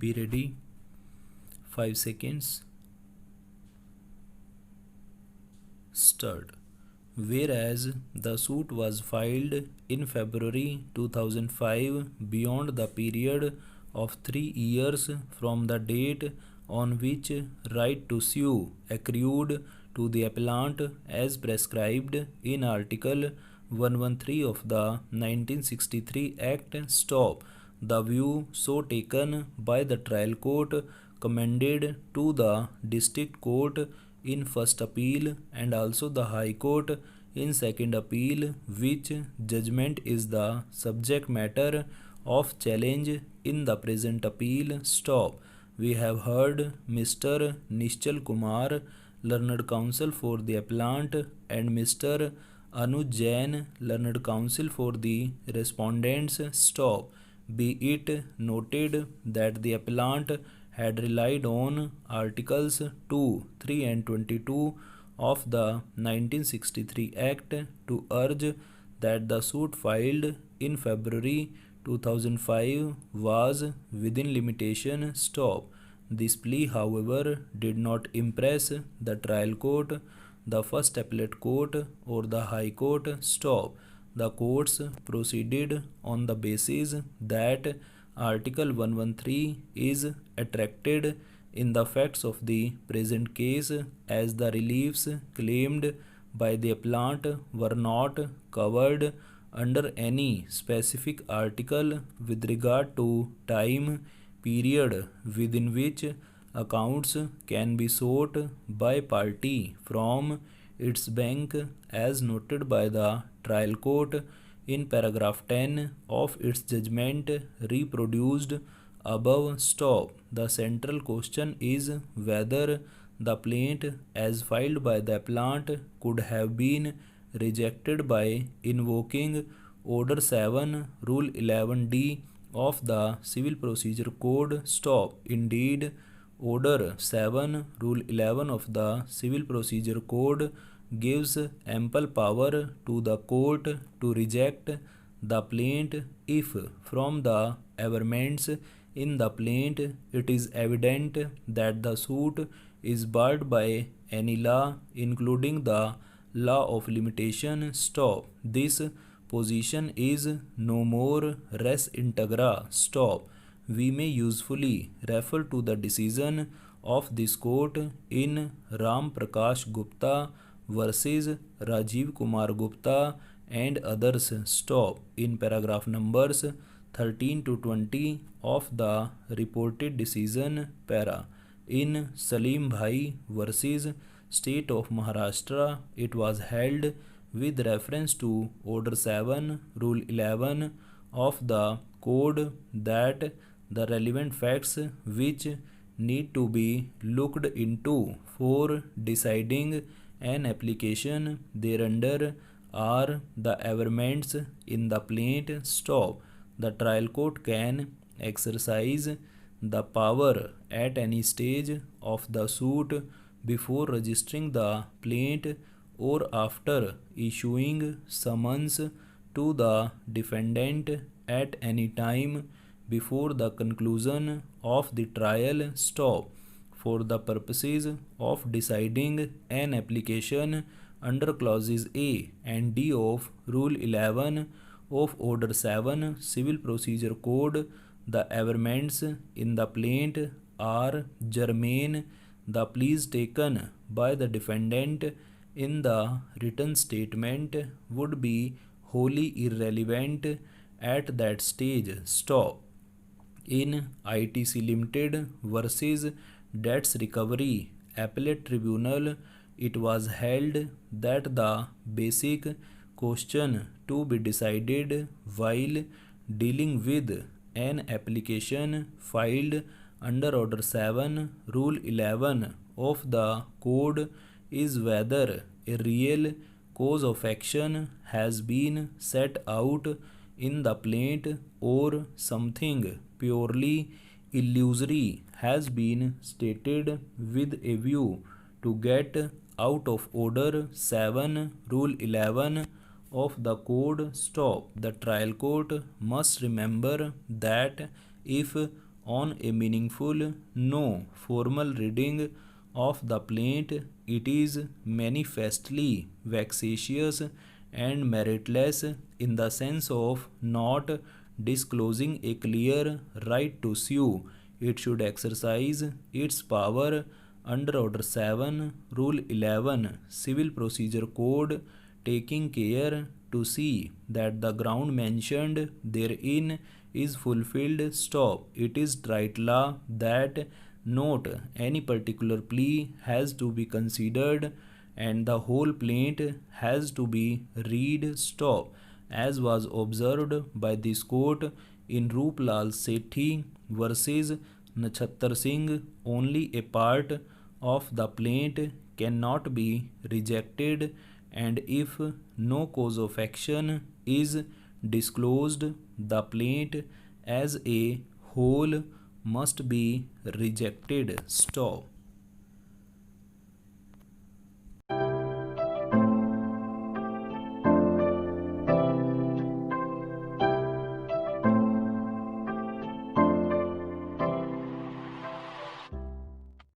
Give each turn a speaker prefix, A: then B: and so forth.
A: Be ready. 5 seconds. Start. Whereas the suit was filed in February 2005 beyond the period of 3 years from the date on which right to sue accrued to the appellant as prescribed in Article 113 of the 1963 Act. Stop. The view so taken by the trial court commended to the district court in first appeal and also the High Court in second appeal, which judgment is the subject matter of challenge in the present appeal. Stop. We have heard Mr. Nishchal Kumar, learned counsel for the appellant, and Mr. Anuj Jain, learned counsel for the respondents. Stop. Be it noted that the appellant had relied on Articles 2, 3 and 22 of the 1963 Act to urge that the suit filed in February 2005 was within limitation. Stop. This plea, however, did not impress the trial court, the first appellate court or the High Court. Stop. The courts proceeded on the basis that Article 113 is attracted in the facts of the present case, as the reliefs claimed by the appellant were not covered under any specific article with regard to time period within which accounts can be sought by party from its bank, as noted by the trial court in paragraph 10 of its judgment reproduced above. Stop. The central question is whether the plaint as filed by the appellant could have been rejected by invoking Order 7, Rule 11D of the Civil Procedure Code. Stop. Indeed, Order 7, Rule 11 of the Civil Procedure Code gives ample power to the court to reject the plaint if from the averments in the plaint it is evident that the suit is barred by any law, including the law of limitation. Stop. This position is no more res integra. Stop. We may usefully refer to the decision of this court in Ram Prakash Gupta versus Rajiv Kumar Gupta and others. Stop. In paragraph numbers 13 to 20 of the reported decision para. In Salim Bhai versus State of Maharashtra, it was held with reference to Order 7, Rule 11 of the Code that the relevant facts which need to be looked into for deciding an application thereunder are the averments in the plaint. Stop. The trial court can exercise the power at any stage of the suit before registering the plaint or after issuing summons to the defendant at any time before the conclusion of the trial. Stop. For the purposes of deciding an application under clauses A and D of Rule 11 of Order 7 Civil Procedure Code, the averments in the plaint are germane. The pleas taken by the defendant in the written statement would be wholly irrelevant at that stage. Stop. In ITC Limited versus Debts Recovery Appellate Tribunal, it was held that the basic question to be decided while dealing with an application filed under Order 7, Rule 11 of the Code is whether a real cause of action has been set out in the plaint or something purely illusory has been stated with a view to get out of Order 7, Rule 11 of the Code. Stop. The trial court must remember that if on a meaningful, no formal reading of the plaint, it is manifestly vexatious and meritless in the sense of not disclosing a clear right to sue. It should exercise its power under Order 7, Rule 11, Civil Procedure Code, taking care to see that the ground mentioned therein is fulfilled. Stop. It is right law that note any particular plea has to be considered and the whole plaint has to be read. Stop. As was observed by this court in Rooplal Sethi versus Nachattar Singh, only a part of the plaint cannot be rejected, and if no cause of action is disclosed, the plaint as a whole must be rejected. Stop.